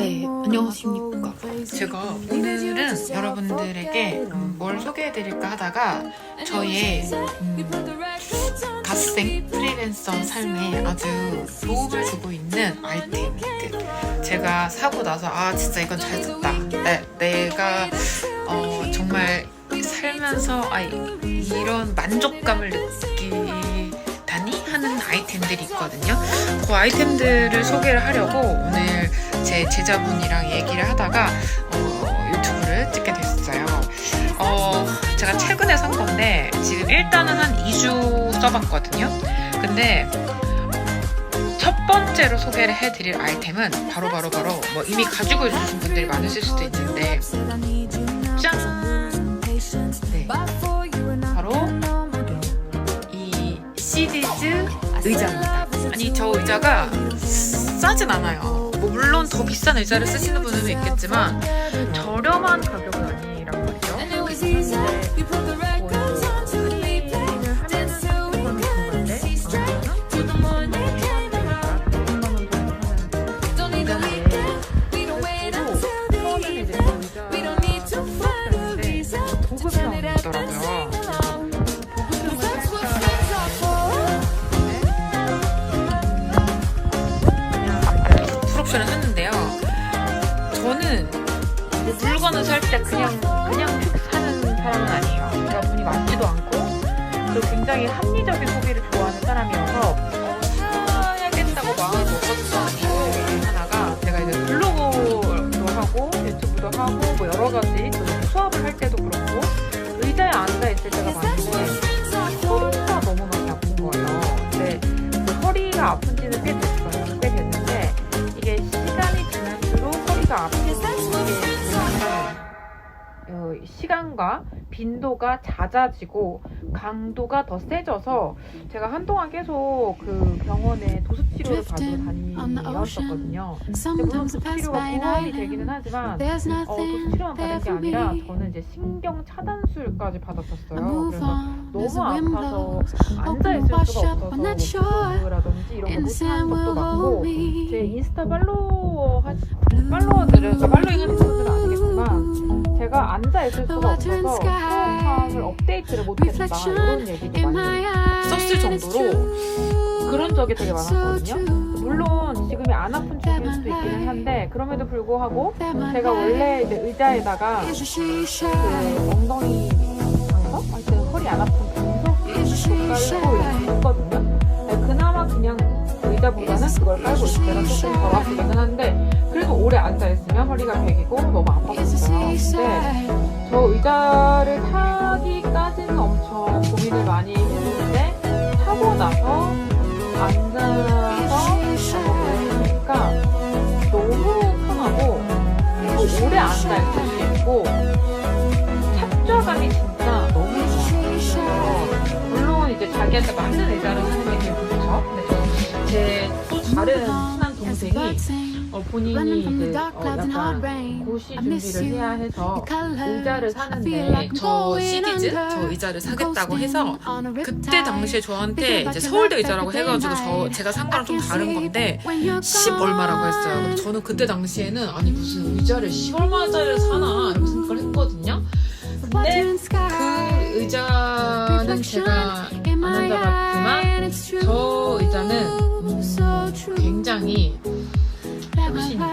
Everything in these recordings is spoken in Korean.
네, 안녕하십니까. 제가 오늘은 여러분들에게 뭘 소개해드릴까 하다가 저의 갓생 프리랜서 삶에 아주 도움을 주고 있는 아이템들, 제가 사고 나서 진짜 이건 잘 됐다, 내가 정말 살면서 이런 만족감을 느끼다니 하는 아이템들이 있거든요. 그 아이템들을 소개를 하려고 오늘 제 제자분이랑 얘기를 하다가 유튜브를 찍게 됐어요. 제가 최근에 산 건데 지금 일단은 한 2주 써봤거든요. 근데 첫 번째로 소개를 해드릴 아이템은 바로 뭐 이미 가지고 있으신 분들이 많으실 수도 있는데, 짠! 네, 바로 이 시디즈 의자입니다. 아니, 저 의자가 싸진 않아요. 물론 더 비싼 의자를 쓰시는 분들도 있겠지만 저렴한 가격은 아니란 말이죠. 풀옵션을 샀는데요. 저는 물건을 살 때 그냥 사는 사람은 아니에요. 제가 돈이 많지도 않고 그리고 굉장히 합리적인 소비를 좋아하는 사람이어서 사야겠다고 마음을 먹었던 이유 중에 하나가, 제가 이제 블로그도 하고 유튜브도 하고 뭐 여러 가지 수업을 할 때도 그렇고 의자에 앉아 있을 때가 많은데 허리가 너무 많이 아픈 거예요. 근데 그 허리가 아픈 지는 꽤 됐어요. 꽤 됐는데 이게 시간이 지날수록 허리가 아프게 시간과 빈도가 낮아지고 강도가 더 세져서 제가 한동안 계속 그 병원에 도수치료를 받으러 다니었었거든요. 근데 물론 도수치료가 보험이 되기는 하지만 도수치료만 받은 게 아니라 저는 이제 신경 차단술까지 받았었어요. 그래서 너무 아파서 앉아있을 수가 없어서 유튜브라든지 이런 거 못하는 것도 많고, 제 인스타 팔로워들은 팔로잉하는 분들은 아시겠지만 제가 앉아있을 수가 없어서 수업함을 업데이트를 못했다 이런 얘기도 많이 썼을 정도로 그런 적이 되게 많았거든요. 물론 지금이 안 아픈 중일 수도 있기는 한데 그럼에도 불구하고 제가 원래 이제 의자에다가 그 엉덩이 방석? 하여튼 허리 안 아픈 방석 깔고 있거든요. 그나마 그냥 의자보다는 그걸 깔고 있을 때가 조금 더 아프기는 한데 그래도 오래 앉아있으면 허리가 베기고 너무 아팠어요. 근데 저 의자를 사기까지는 엄청 고민을 많이 했는데 사고 나서 앉아서 보니까 너무 편하고 또 오래 앉아있을 수 있고 착좌감이 진짜 너무 좋아요. 물론 이제 자기한테 맞는 의자를 사는 게 제일 좋죠. 근데 제 또 다른 친한 동생이 본인이 이제 약간 고시 준비를 해야 해서 의자를 사는데 저 시디즈 저 의자를 사겠다고 해서 그때 당시에 저한테 이제 서울대 의자라고 해가지고 제가 산 거랑 좀 다른 건데 10 얼마라고 했어요. 근데 저는 그때 당시에는 아니 무슨 의자를 10 얼마짜리를 사나 이렇게 생각을 했거든요. 근데 그 의자는 제가 안 앉아봤지만 저 의자는 굉장히 훨씬입니다.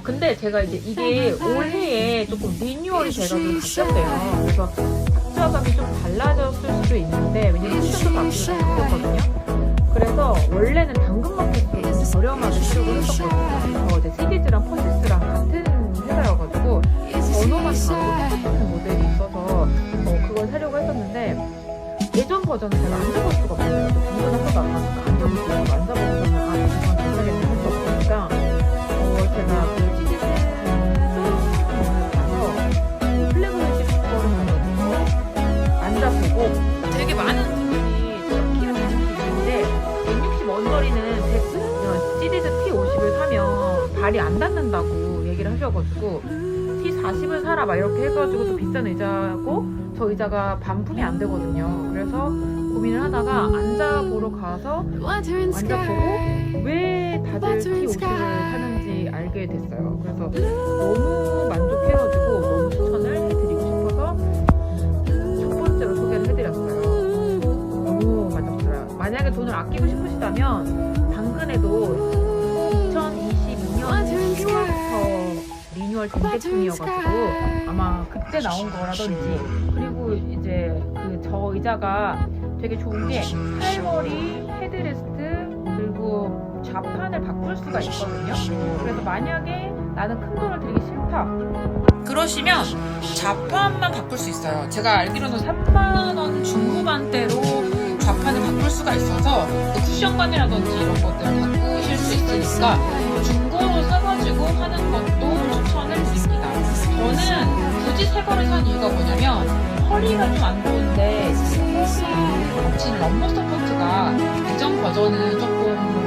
근데 제가 이게 올해에 조금 리뉴얼이 돼가지고 바뀌었대요. 그래서 착좌감이 좀 달라졌을 수도 있는데, 왜냐면 쿠션도 바뀌었거든요. 그래서 원래는 당근마켓으로 너무 저렴하게 사려고 했었거든요. 이제 시디즈랑 퍼시스랑 같은 회사여가지고 번호만 다르고 똑같은 모델이 있어서 그걸 사려고 했었는데 예전 버전은 제가 앉아볼 수가 없어요. 당근은 하나도 안 나니까 앉아볼 수가 앉아보고서는 이건 모르겠네 할 수 없으니까 제가 그 시디즈 가서 플래그십 스토어를 가서 앉아보고 되게 많은 분들이 키를 가질 수 있는데 160 언저리는 시디즈 T50을 사면 발이 안 닿는다고 얘기를 하셔가지고 T40을 사라 막 이렇게 해가지고 또 비싼 의자고 저 의자가 반품이 안 되거든요. 그래서 고민을 하다가 앉아보러 가서 앉아보고 왜 다들 T50을 사는지 알게 알게 됐어요. 그래서 너무 만족해가지고 너무 추천을 해드리고 싶어서 첫 번째로 소개를 해드렸어요. 너무 만족스러워요. 만약에 돈을 아끼고 싶으시다면 당근에도 2022년 10월부터 리뉴얼 된 제품이어가지고 아마 그때 나온 거라든지, 그리고 이제 저 의자가 되게 좋은 게 팔걸이, 헤드레스트, 그리고 좌판을 바꿀 수가 있거든요. 그래서 만약에 나는 큰 돈을 들이기 싫다 그러시면 좌판만 바꿀 수 있어요. 제가 알기로는 3만원 중후반대로 좌판을 바꿀 수가 있어서 쿠션관이라든지 이런 것들을 바꾸실 수 있으니까 중고로 사가지고 하는 것도 추천을 드립니다. 저는 굳이 새 거를 산 이유가 뭐냐면 허리가 좀 안 좋은데 허리 겹친 럼버 서포트가 이전 버전은 조금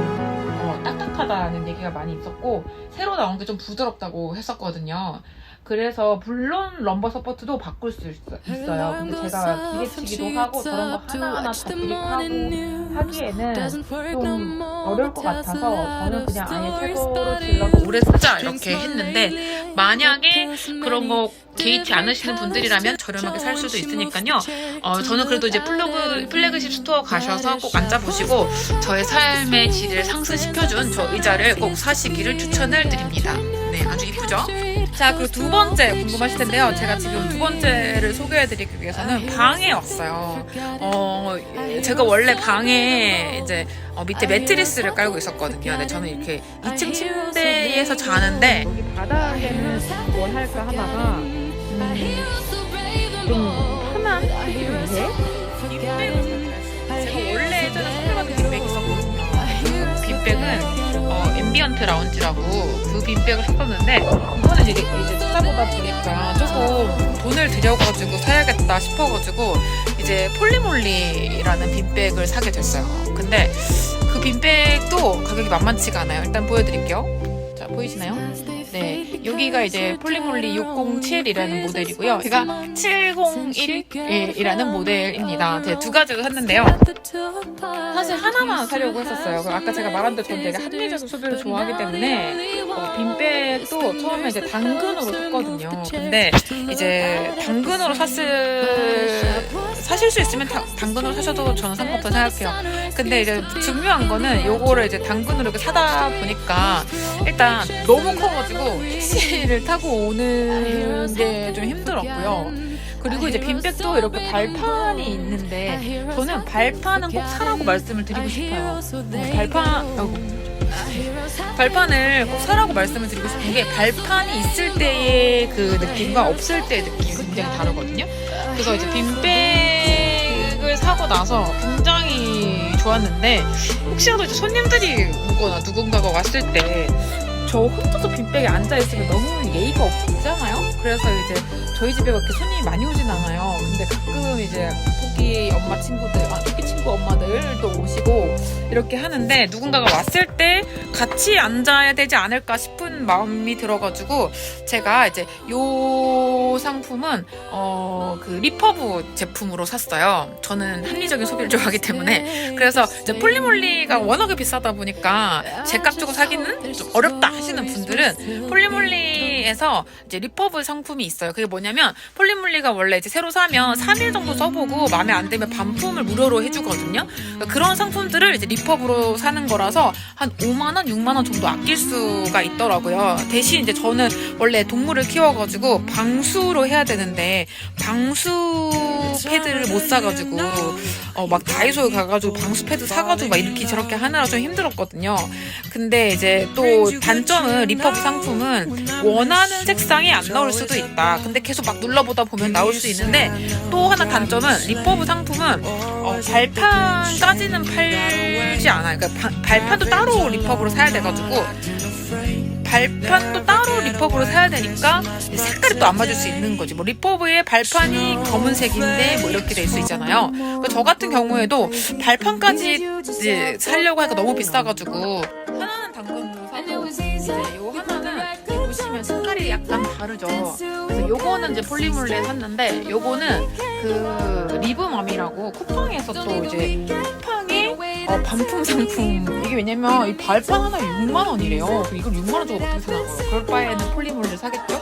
딱딱하다는 얘기가 많이 있었고 새로 나온 게 좀 부드럽다고 했었거든요. 그래서 물론 럼버 서포트도 바꿀 수 있어요. 근데 제가 기계치기도 하고 저런 거 하나하나 다 그립하고 하기에는 좀 어려울 것 같아서 저는 그냥 아예 새 거로 질러서 오래 쓰자 이렇게 했는데, 만약에 그런 거 개의치 않으시는 분들이라면 저렴하게 살 수도 있으니까요. 저는 그래도 이제 플래그십 스토어 가셔서 꼭 앉아보시고 저의 삶의 질을 상승시켜준 저 의자를 꼭 사시기를 추천을 드립니다. 네, 아주 이쁘죠? 자, 그리고 두 번째 궁금하실 텐데요. 제가 지금 두 번째를 소개해드리기 위해서는 방에 왔어요. 제가 원래 방에 이제 밑에 매트리스를 깔고 있었거든요. 근데 저는 이렇게 2층 침대에서 자는데 여기 바닥에는 뭘 할까 하다가 좀 편한 빈백을 샀어요. 제가 원래 예전에 선물받은 빈백이 있었거든요. 그 빈백은 앰비언트 라운지라고 그 빈백을 샀었는데, 이거는 이제 찾아보다 보니까 조금 돈을 들여가지고 사야겠다 싶어가지고 이제 폴리몰리라는 빈백을 사게 됐어요. 근데 그 빈백도 가격이 만만치가 않아요. 일단 보여드릴게요. 자, 보이시나요? 네, 여기가 이제 폴리몰리 607이라는 모델이고요. 제가 701이라는 모델입니다. 네, 두 가지를 샀는데요. 사실 하나만 사려고 했었어요. 아까 제가 말한 대로 저는 되게 합리적 소비를 좋아하기 때문에 빈백도 처음에 이제 당근으로 샀거든요. 근데 이제 당근으로 사실 수 있으면 당근으로 사셔도 저는 상관없다고 생각해요. 근데 이제 중요한 거는 요거를 이제 당근으로 이렇게 사다 보니까 일단 너무 커가지고 택시를 타고 오는 게 좀 힘들었고요. 그리고 이제 빈백도 이렇게 발판이 있는데 저는 발판은 꼭 사라고 말씀을 드리고 싶어요. 발판을 꼭 사라고 말씀을 드리고 싶은 게, 발판이 있을 때의 그 느낌과 없을 때의 느낌이 굉장히 다르거든요. 그래서 이제 빈백을 사고 나서 굉장히 좋았는데, 혹시라도 이제 손님들이 오거나 누군가가 왔을 때 저 혼자서 빈백에 앉아있으면 너무 예의가 없잖아요? 그래서 이제 저희 집에 그렇게 손님이 많이 오진 않아요. 근데 가끔 이제 토끼 엄마 친구들, 토끼 친구 엄마들도 오시고 이렇게 하는데, 누군가가 왔을 때 같이 앉아야 되지 않을까 싶은 마음이 들어가지고 제가 이제 요 상품은 그 리퍼브 제품으로 샀어요. 저는 합리적인 소비를 좋아하기 때문에. 그래서 이제 폴리몰리가 워낙에 비싸다 보니까 제값 주고 사기는 좀 어렵다 하시는 분들은 폴리몰리에서 이제 리퍼브 상품이 있어요. 그게 뭐냐면, 폴리몰리가 원래 이제 새로 사면 3일 정도 써보고 마음에 안 들면 반품을 무료로 해주거든요. 그러니까 그런 상품들을 이제 리퍼브로 사는 거라서 한 5만원, 6만원 정도 아낄 수가 있더라고요. 대신 이제 저는 원래 동물을 키워가지고 방수로 해야 되는데 방수 패드를 못 사가지고 막 다이소에 가가지고 방수 패드 사가지고 막 이렇게 저렇게 하느라 좀 힘들었거든요. 근데 이제 또 단점은 리퍼브 상품은 원하는 색상이 안 나올 수도 있다. 근데 계속 막 눌러보다 보면 나올 수 있는데, 또 하나 단점은 리퍼브 상품은 발판까지는 팔지 않아요. 그러니까 발판도 따로 리퍼브로 사야 돼가지고 발판도 따로 리퍼브로 사야 되니까 색깔이 또 안 맞을 수 있는 거지. 뭐 리퍼브의 발판이 검은색인데 뭐 이렇게 될 수 있잖아요. 저 같은 경우에도 발판까지 이제 사려고 하니까 너무 비싸가지고 하나는 당근으로 사고 이제 요 하나는 보시면 색깔이 약간 다르죠. 그래서 요거는 이제 폴리몰리에 샀는데, 요거는 그 리브맘이라고 쿠팡에서 또 이제 쿠팡에 반품 상품. 이게 왜냐면 이 발판 하나에 6만 원이래요. 이걸 6만 원 주고 어떻게 사나 거예요. 그럴 바에는 폴리몰을 사겠죠.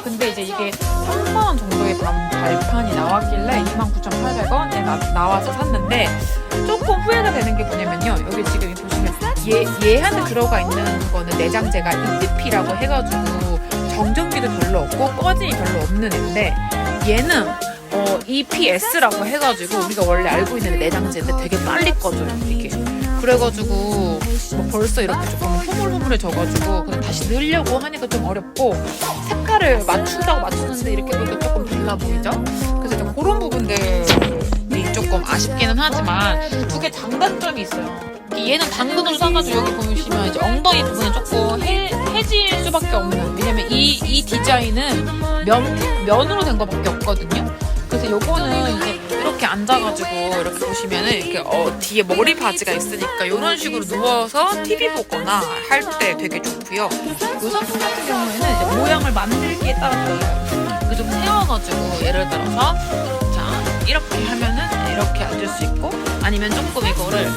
근데 이제 이게 3만 원 정도의 발판이 나왔길래 29,800원에 나와서 샀는데 조금 후회가 되는 게 뭐냐면요. 여기 지금 보시면 얘 안에 들어가 있는 거는 내장재가 EPP라고 해가지고 정전기도 별로 없고 꺼짐이 별로 없는 애인데 얘는 EPS라고 해가지고 우리가 원래 알고 있는 내장재인데 되게 빨리 꺼져요 이게. 그래가지고 벌써 이렇게 조금 흐물흐물해져가지고 그냥 다시 넣으려고 하니까 좀 어렵고 색깔을 맞춘다고 맞추는데 이렇게 보니까 조금 달라 보이죠? 그래서 좀 그런 부분들이 조금 아쉽기는 하지만 두 개 장단점이 있어요. 얘는 당근으로 사가지고 여기 보시면 이제 엉덩이 부분은 조금 해질 수밖에 없는, 왜냐면 이 디자인은 면으로 된 거밖에 없거든요. 그래서 요거는 이제 이렇게 앉아가지고 이렇게 보시면은 이렇게 뒤에 머리 바지가 있으니까 이런 식으로 누워서 TV 보거나 할 때 되게 좋고요. 요 상품 같은 경우에는 이제 모양을 만들기에 따라 달라요. 이거 좀 세워가지고 예를 들어서 자 이렇게 하면은 이렇게 앉을 수 있고, 아니면 조금 이거를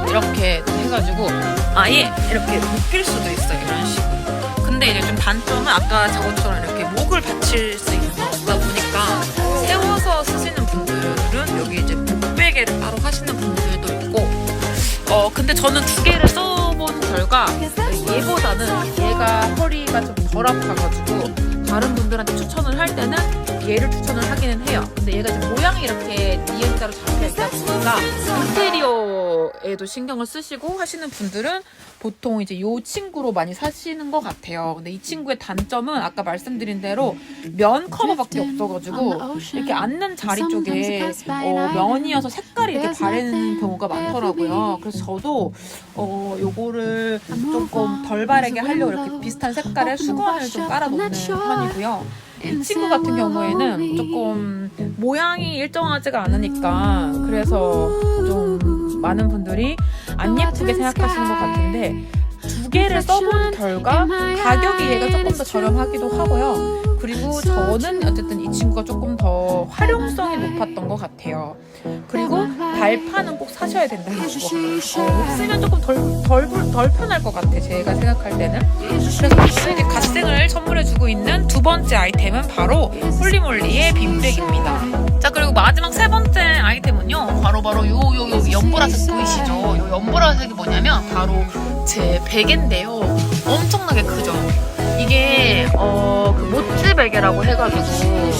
이렇게 해가지고 아예 이렇게 묶일 수도 있어요. 이런 식으로. 근데 이제 좀 단점은 아까 저것처럼 이렇게 목을 받칠 수 있는 거다 보니까 세워서 쓰시는 분들은 여기 이제 목베개를 따로 하시는 분들도 있고, 근데 저는 두 개를 써본 결과 얘보다는 얘가 허리가 좀 덜 아파가지고 다른 분들한테 추천을 할 때는 얘를 추천을 하기는 해요. 근데 얘가 이제 모양이 이렇게 니은자로 잡혀있다 보니까 인테리어에도 신경을 쓰시고 하시는 분들은 보통 이제 이 친구로 많이 사시는 것 같아요. 근데 이 친구의 단점은 아까 말씀드린 대로 면 커버밖에 없어가지고 이렇게 앉는 자리 쪽에 면이어서 색깔이 이렇게 바래는 경우가 많더라고요. 그래서 저도 요거를 조금 덜 바래게 하려고 이렇게 비슷한 색깔의 수건을 좀 깔아놓는 편이고요. 이 친구 같은 경우에는 조금 모양이 일정하지가 않으니까 그래서 좀 많은 분들이 안 예쁘게 생각하시는 것 같은데, 두 개를 써본 결과 가격이 얘가 조금 더 저렴하기도 하고요. 그리고 저는 어쨌든 이 친구가 조금 더 활용성이 높았던 것 같아요. 그리고 발판은 꼭 사셔야 된다는 거. 없으면 조금 덜 편할 것 같아, 제가 생각할 때는. 그래서 이제 갓생을 선물해주고 있는 두 번째 아이템은 바로 폴리몰리의 빈백입니다. 자, 그리고 마지막 세 번째 아이템은요, 바로 요 연보라색 보이시죠? 요 연보라색이 뭐냐면 바로 제 베개인데요. 엄청나게 크죠? 이게 그 모찌 베개라고 해가지고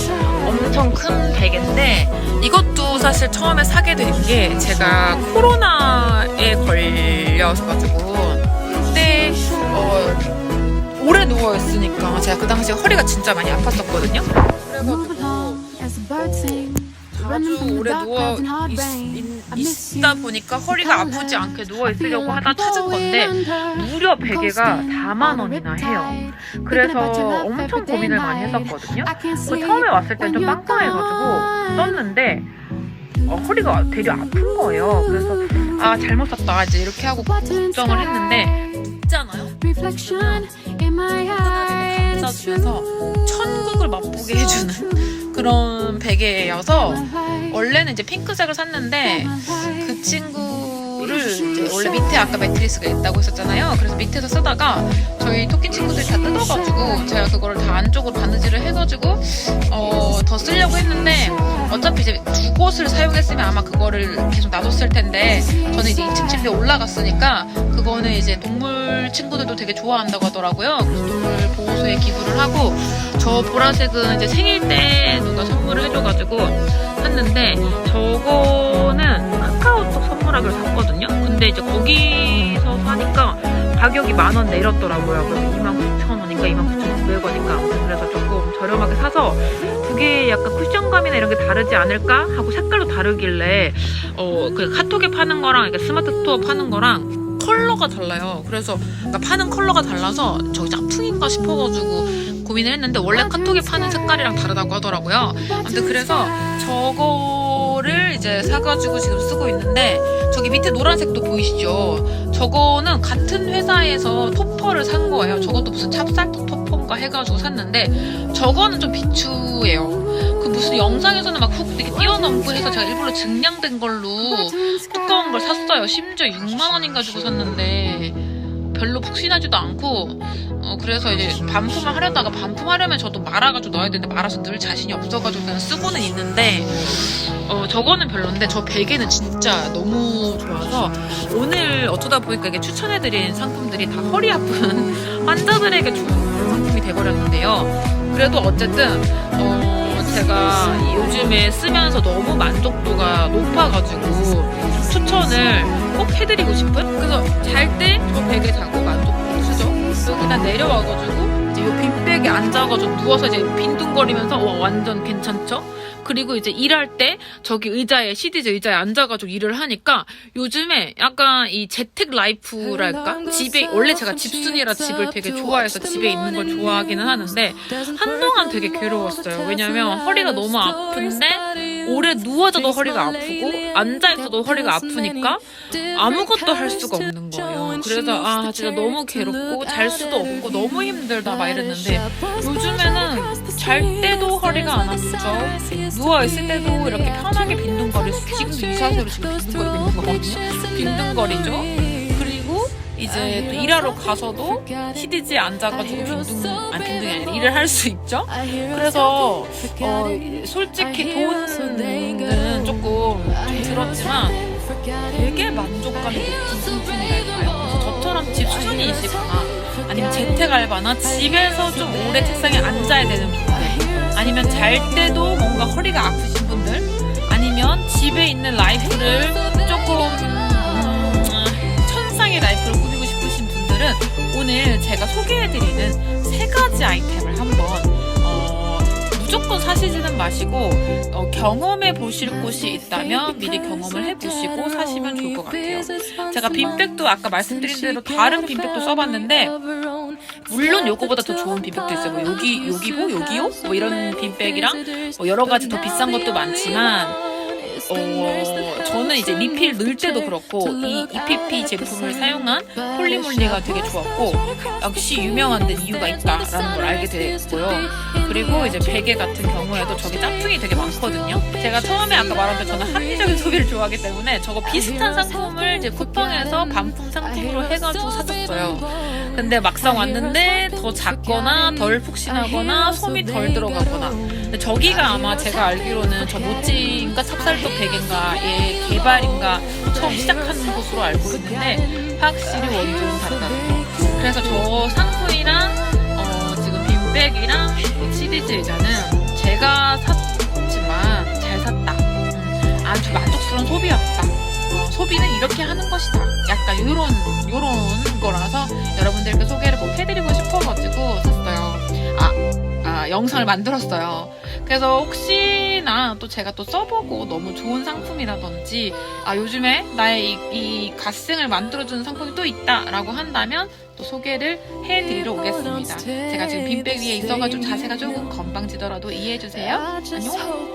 엄청 큰 베개인데, 이것도 사실 처음에 사게 된 게 제가 코로나에 걸려서가지고 그때 오래 누워있으니까 제가 그 당시에 허리가 진짜 많이 아팠었거든요. 그래가지고 자주 오래 누워 있다 보니까 허리가 아프지 않게 누워 있으려고 하다 찾은 건데 무려 베개가 4만 원이나 해요. 그래서 엄청 고민을 많이 했었거든요. 처음에 왔을 땐 좀 빵빵해가지고 썼는데 허리가 되게 아픈 거예요. 그래서 잘못 샀다 이제 이렇게 하고 걱정을 했는데, 있잖아요. 따뜻하게 감싸주면서 천국을 맛보게 해주는 그런 베개여서, 원래는 이제 핑크색을 샀는데 그 친구를 이제 원래 밑에 아까 매트리스가 있다고 했었잖아요. 그래서 밑에서 쓰다가 저희 토끼 친구들이 다 뜯어가지고 제가 그거를 다 안쪽으로 바느질을 해가지고 더 쓰려고 했는데, 어차피 이제 두 곳을 사용했으면 아마 그거를 계속 놔뒀을 텐데 저는 이제 2층 침대에 올라갔으니까 그거는 이제 동물 친구들도 되게 좋아한다고 하더라고요. 그래서 동물 보호소에 기부를 하고, 저 보라색은 이제 생일 때 누가 선물을 해줘가지고 샀는데, 저거는 카카오톡 선물하기로 샀거든요. 근데 이제 거기서 사니까 가격이 10,000원 내렸더라고요. 그래서 29,000원인가 29,900원인가 아무튼 그래서 조금 저렴하게 사서, 그게 약간 쿠션감이나 이런 게 다르지 않을까 하고 색깔도 다르길래 그 카톡에 파는 거랑 이렇게 스마트 스토어 파는 거랑 컬러가 달라요. 그래서 그러니까 파는 컬러가 달라서 저기 짝퉁인가 싶어가지고 고민을 했는데, 원래 카톡에 파는 색깔이랑 다르다고 하더라고요. 아무튼 그래서 저거를 이제 사가지고 지금 쓰고 있는데, 저기 밑에 노란색도 보이시죠? 저거는 같은 회사에서 토퍼를 산 거예요. 저것도 무슨 찹쌀떡 토퍼인가 해가지고 샀는데, 저거는 좀 비추예요. 그 무슨 영상에서는 막 훅 되게 뛰어넘고 해서 제가 일부러 증량된 걸로 두꺼운 걸 샀어요. 심지어 6만원인가 주고 샀는데 별로 푹신하지도 않고 그래서 이제 반품을 하려다가 반품하려면 저도 말아가지고 넣어야 되는데 말아서 늘 자신이 없어가지고 그냥 쓰고는 있는데 저거는 별론데 저 베개는 진짜 너무 좋아서 오늘 어쩌다 보니까 이게 추천해드린 상품들이 다 허리 아픈 환자들에게 좋은 상품이 돼버렸는데요. 그래도 어쨌든 제가 요즘에 쓰면서 너무 만족도가 높아가지고 추천을 꼭 해드리고 싶은. 그래서 잘 때 저 베개 자고 만족도 쓰죠. 여기다 내려와가지고 이제 요 빈백에 앉아가지고 누워서 이제 빈둥거리면서 완전 괜찮죠? 그리고 이제 일할 때 저기 의자에 CDJ 의자에 앉아가지고 일을 하니까 요즘에 약간 이 재택 라이프랄까? 집에 원래 제가 집순이라 집을 되게 좋아해서 집에 있는 걸 좋아하기는 하는데 한동안 되게 괴로웠어요. 왜냐면 허리가 너무 아픈데 오래 누워져도 허리가 아프고 앉아있어도 허리가 아프니까 아무것도 할 수가 없는 거예요. 그래서 진짜 너무 괴롭고 잘 수도 없고 너무 힘들다 막 이랬는데 요즘에는 잘 때도 허리가 안 아프죠. 누워있을 때도 이렇게 편하게 빈둥거릴 수, 지금도 이 자세로 지금 빈둥거리고 있는 거거든요. 빈둥거리죠. 그리고 이제 또 일하러 가서도 CDG에 앉아가지고 빈둥이 아니라 일을 할 수 있죠. 그래서 솔직히 돈은 조금 들었지만 되게 만족감이 높은 상품이랄까요. 그래서 저처럼 집순이이시거나 아니면 재택 알바나 집에서 좀 오래 책상에 앉아야 되는 분들, 아니면 잘 때도 뭔가 허리가 아프신 분들, 아니면 집에 있는 라이프를 조금 천상의 라이프를 꾸미고 싶으신 분들은 오늘 제가 소개해드리는 3가지 아이템을 한번 무조건 사시지는 마시고 경험해 보실 곳이 있다면 미리 경험을 해보시고 사시면 좋을 것 같아요. 제가 빈백도 아까 말씀드린 대로 다른 빈백도 써봤는데 물론 요거보다 더 좋은 빈백도 있어요. 뭐 요기요? 뭐 이런 빈백이랑 뭐 여러 가지 더 비싼 것도 많지만 저는 이제 리필 넣을 때도 그렇고 이 EPP 제품을 사용한 폴리몰리가 되게 좋았고 역시 유명한 데 이유가 있다라는 걸 알게 됐고요. 그리고 이제 베개 같은 경우에도 저기 짝퉁이 되게 많거든요. 제가 처음에 아까 말한 대로 저는 합리적인 소비를 좋아하기 때문에 저거 비슷한 상품을 이제 쿠팡에서 반품 상품으로 해가지고 샀었어요. 근데 막상 왔는데 더 작거나 덜 푹신하거나 솜이 덜 들어가거나. 근데 저기가 아마 제가 알기로는 저 모찌인가 찹쌀떡 베개인가의 개발인가 처음 시작하는 곳으로 알고 있는데 확실히 원조는 다르다는 거. 그래서 저 상품이랑 지금 빈백이랑 CDG 의자는 제가 샀지만 잘 샀다. 아주 만족스러운 소비였다. 소비는 이렇게 하는 것이다. 약간 요런 거라서 여러분들께 소개를 꼭 해드리고 싶어가지고 샀어요. 영상을 만들었어요. 그래서 혹시나 또 제가 또 써보고 너무 좋은 상품이라든지 요즘에 나의 이 갓생을 만들어주는 상품이 또 있다라고 한다면 또 소개를 해드리러 오겠습니다. 제가 지금 빈백 위에 있어가지고 자세가 조금 건방지더라도 이해해주세요. 안녕.